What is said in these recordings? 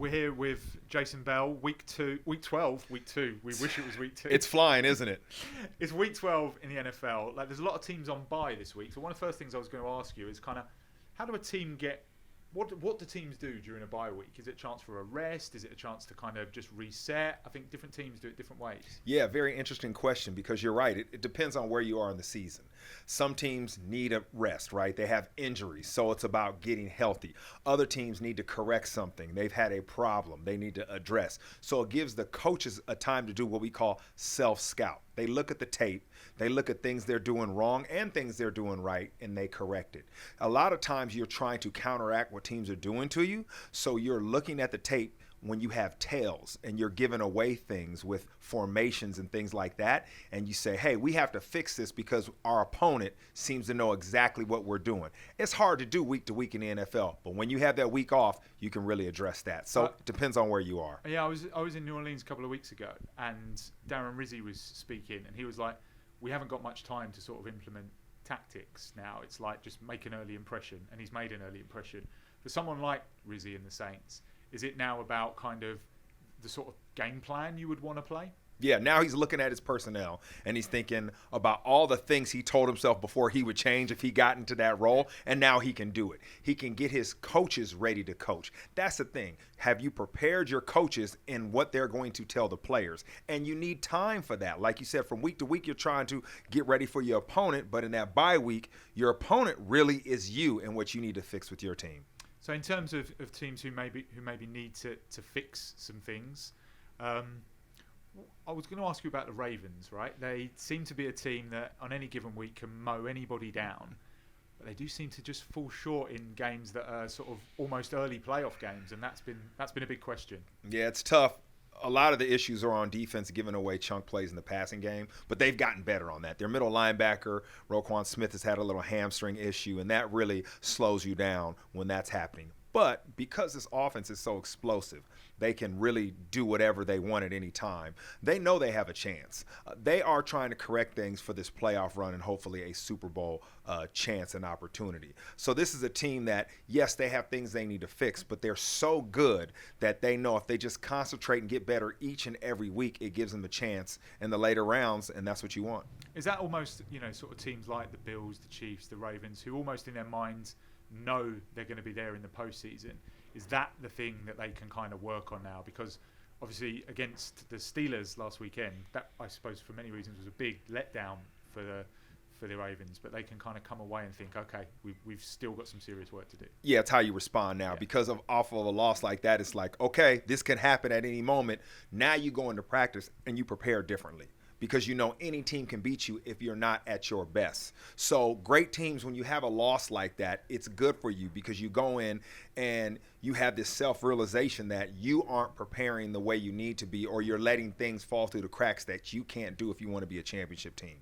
We're here with Jason Bell, week 12. We wish it was week 2. It's flying, isn't it? It's week 12 in the NFL. Like, there's a lot of teams on bye this week. So one of the first things I was going to ask you is kind of, how do a team get? What do teams do during a bye week? Is it a chance for a rest? Is it a chance to kind of just reset? I think different teams do it different ways. Yeah, very interesting question, because you're right. It depends on where you are in the season. Some teams need a rest, right? They have injuries, so it's about getting healthy. Other teams need to correct something. They've had a problem they need to address. So it gives the coaches a time to do what we call self-scout. They look at the tape, they look at things they're doing wrong and things they're doing right, and they correct it. A lot of times you're trying to counteract what teams are doing to you, so you're looking at the tape when you have tails and you're giving away things with formations and things like that, and you say, hey, we have to fix this because our opponent seems to know exactly what we're doing. It's hard to do week to week in the NFL, but when you have that week off, you can really address that. So it depends on where you are. Yeah, I was in New Orleans a couple of weeks ago, and Darren Rizzi was speaking, and he was like, we haven't got much time to sort of implement tactics now. It's like just make an early impression, and he's made an early impression. For someone like Rizzi and the Saints, is it now about kind of the sort of game plan you would want to play? Yeah, now he's looking at his personnel, and he's thinking about all the things he told himself before he would change if he got into that role, and now he can do it. He can get his coaches ready to coach. That's the thing. Have you prepared your coaches in what they're going to tell the players? And you need time for that. Like you said, from week to week, you're trying to get ready for your opponent, but in that bye week, your opponent really is you and what you need to fix with your team. So in terms of teams who maybe need to fix some things, I was going to ask you about the Ravens, right? They seem to be a team that on any given week can mow anybody down, but they do seem to just fall short in games that are sort of almost early playoff games, and that's been a big question. Yeah, it's tough. A lot of the issues are on defense, giving away chunk plays in the passing game, but they've gotten better on that. Their middle linebacker, Roquan Smith, has had a little hamstring issue, and that really slows you down when that's happening. But because this offense is so explosive, they can really do whatever they want at any time. They know they have a chance. They are trying to correct things for this playoff run and hopefully a Super Bowl chance and opportunity. So this is a team that, yes, they have things they need to fix, but they're so good that they know if they just concentrate and get better each and every week, it gives them a chance in the later rounds, and that's what you want. Is that almost, sort of teams like the Bills, the Chiefs, the Ravens, who almost in their minds know they're going to be there in the postseason? Is that the thing that they can kind of work on now? Because obviously against the Steelers last weekend, that I suppose for many reasons was a big letdown for the Ravens, but they can kind of come away and think, okay, we've still got some serious work to do. Yeah, it's how you respond now. Yeah. Because of off of a loss like that, it's like, okay, this can happen at any moment. Now you go into practice and you prepare differently, because you know any team can beat you if you're not at your best. So great teams, when you have a loss like that, it's good for you because you go in and you have this self-realization that you aren't preparing the way you need to be, or you're letting things fall through the cracks that you can't do if you want to be a championship team.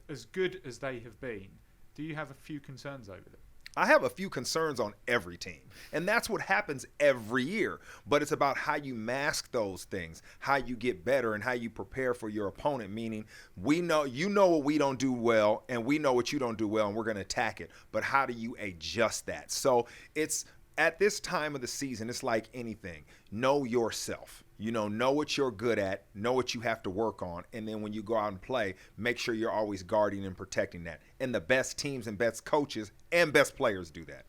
As good as they have been, do you have a few concerns over them? I have a few concerns on every team, and that's what happens every year. But it's about how you mask those things, how you get better, and how you prepare for your opponent, meaning we know you know what we don't do well, and we know what you don't do well, and we're going to attack it. But how do you adjust that? So it's at this time of the season, it's like anything. Know yourself. Know what you're good at, know what you have to work on, and then when you go out and play, make sure you're always guarding and protecting that. And the best teams and best coaches and best players do that.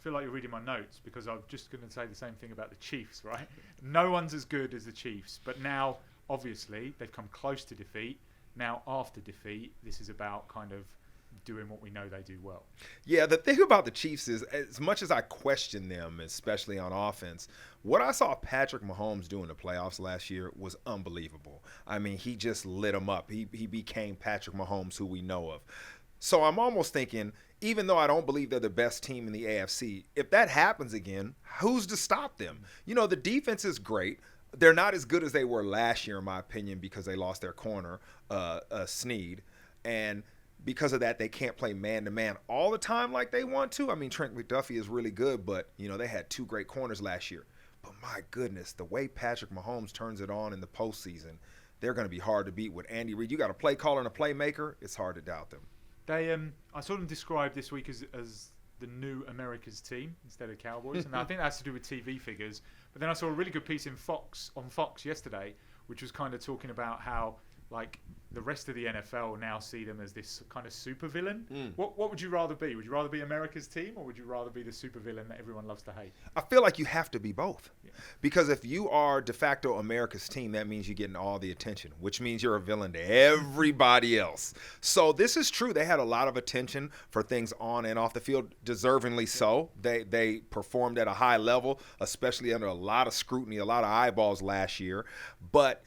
I feel like you're reading my notes, because I'm just going to say the same thing about the Chiefs, right? No one's as good as the Chiefs, but now, obviously, they've come close to defeat. Now, after defeat, this is about kind of doing what we know they do well. Yeah, the thing about the Chiefs is, as much as I question them, especially on offense, what I saw Patrick Mahomes do in the playoffs last year was unbelievable. I mean, he just lit them up. He became Patrick Mahomes, who we know of. So I'm almost thinking, even though I don't believe they're the best team in the AFC, if that happens again, who's to stop them? The defense is great. They're not as good as they were last year, in my opinion, because they lost their corner, Snead. And because of that, they can't play man-to-man all the time like they want to. I mean, Trent McDuffie is really good, but, they had two great corners last year. But my goodness, the way Patrick Mahomes turns it on in the postseason, they're going to be hard to beat with Andy Reid. You got a play caller and a playmaker. It's hard to doubt them. I saw them described this week as the new America's team instead of Cowboys, and I think that has to do with TV figures. But then I saw a really good piece on Fox yesterday, which was kind of talking about how like the rest of the NFL now see them as this kind of supervillain. What would you rather be? Would you rather be America's team, or would you rather be the supervillain that everyone loves to hate? I feel like you have to be both. Yeah. Because if you are de facto America's team, that means you're getting all the attention, which means you're a villain to everybody else. So this is true. They had a lot of attention for things on and off the field, deservingly so. They performed at a high level, especially under a lot of scrutiny, a lot of eyeballs last year. But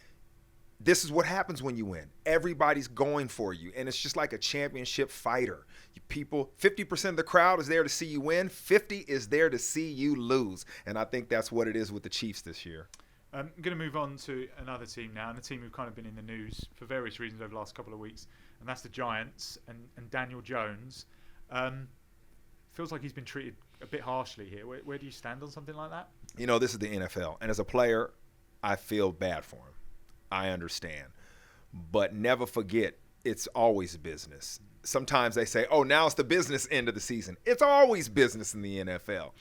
this is what happens when you win. Everybody's going for you, and it's just like a championship fighter. People, 50% of the crowd is there to see you win. 50 is there to see you lose, and I think that's what it is with the Chiefs this year. I'm going to move on to another team now, and a team who've kind of been in the news for various reasons over the last couple of weeks, and that's the Giants and Daniel Jones. Feels like he's been treated a bit harshly here. Where do you stand on something like that? You know, this is the NFL, and as a player, I feel bad for him. I understand. But never forget, it's always business. Sometimes they say, oh, now it's the business end of the season. It's always business in the NFL.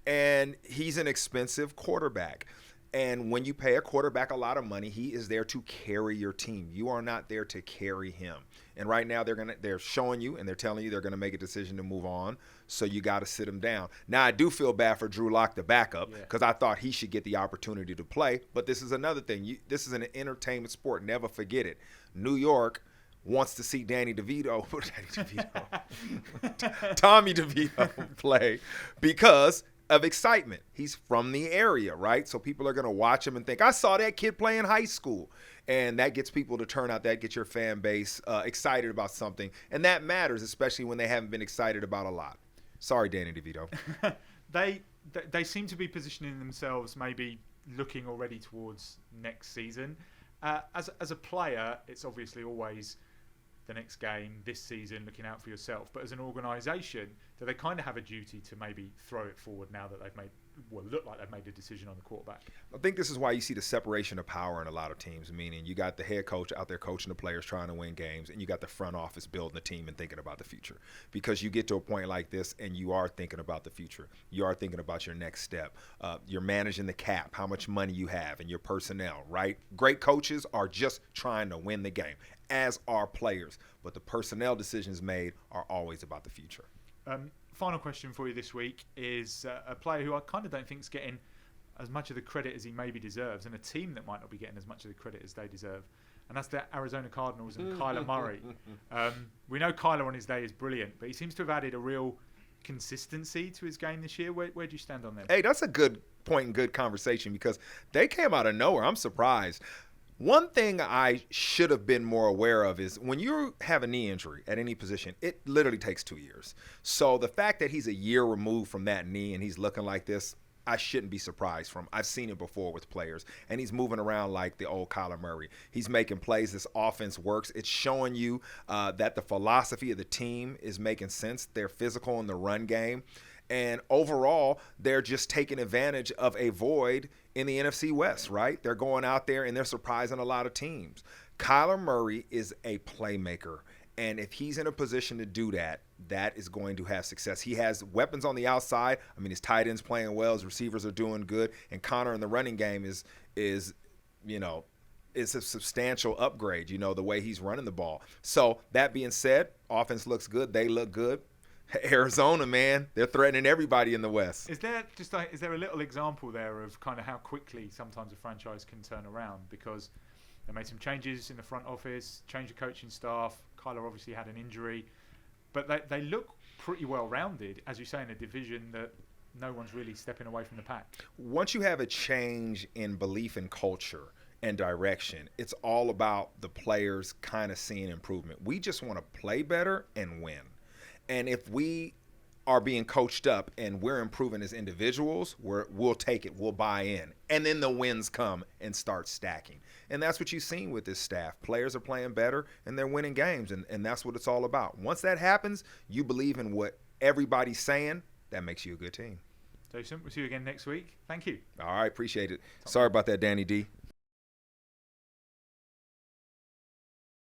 And he's an expensive quarterback. And when you pay a quarterback a lot of money, he is there to carry your team. You are not there to carry him. And right now they're showing you and they're telling you they're going to make a decision to move on. So you got to sit him down. Now, I do feel bad for Drew Lock, the backup, because I thought he should get the opportunity to play. But this is another thing. This is an entertainment sport. Never forget it. New York wants to see Tommy DeVito play because of excitement. He's from the area, right? So people are going to watch him and think, I saw that kid play in high school. And that gets people to turn out. That gets your fan base excited about something. And that matters, especially when they haven't been excited about a lot. Sorry, Danny DeVito. They seem to be positioning themselves, maybe looking already towards next season. As a player, it's obviously always the next game, this season, looking out for yourself. But as an organisation, do they kind of have a duty to maybe throw it forward now that they've look like they've made a decision on the quarterback? I think this is why you see the separation of power in a lot of teams, meaning you got the head coach out there coaching the players trying to win games, and you got the front office building the team and thinking about the future. Because you get to a point like this and you are thinking about the future. You are thinking about your next step. You're managing the cap, how much money you have, and your personnel, right? Great coaches are just trying to win the game, as are players. But the personnel decisions made are always about the future. Final question for you this week is a player who I kind of don't think is getting as much of the credit as he maybe deserves, and a team that might not be getting as much of the credit as they deserve, and that's the Arizona Cardinals and Kyler Murray. We know Kyler on his day is brilliant, but he seems to have added a real consistency to his game this year. Where do you stand on them? Hey, that's a good point and good conversation because they came out of nowhere. I'm surprised. One thing I should have been more aware of is when you have a knee injury at any position, it literally takes 2 years. So the fact that he's a year removed from that knee and he's looking like this, I shouldn't be surprised from. I've seen it before with players, and he's moving around like the old Kyler Murray. He's making plays. This offense works. It's showing you that the philosophy of the team is making sense. They're physical in the run game. And overall, they're just taking advantage of a void in the NFC West, right? They're going out there and they're surprising a lot of teams. Kyler Murray is a playmaker. And if he's in a position to do that, that is going to have success. He has weapons on the outside. I mean, his tight end's playing well. His receivers are doing good. And Connor in the running game is a substantial upgrade, the way he's running the ball. So that being said, offense looks good. They look good. Arizona, man, they're threatening everybody in the West. Is there a little example there of kind of how quickly sometimes a franchise can turn around? Because they made some changes in the front office, changed the coaching staff. Kyler obviously had an injury, but they look pretty well rounded, as you say, in a division that no one's really stepping away from the pack. Once you have a change in belief and culture and direction, it's all about the players kind of seeing improvement. We just want to play better and win. And if we are being coached up and we're improving as individuals, we'll take it. We'll buy in. And then the wins come and start stacking. And that's what you've seen with this staff. Players are playing better and they're winning games. And that's what it's all about. Once that happens, you believe in what everybody's saying. That makes you a good team. Jason, we'll see you again next week. Thank you. All right. Appreciate it. Sorry about that, Danny D.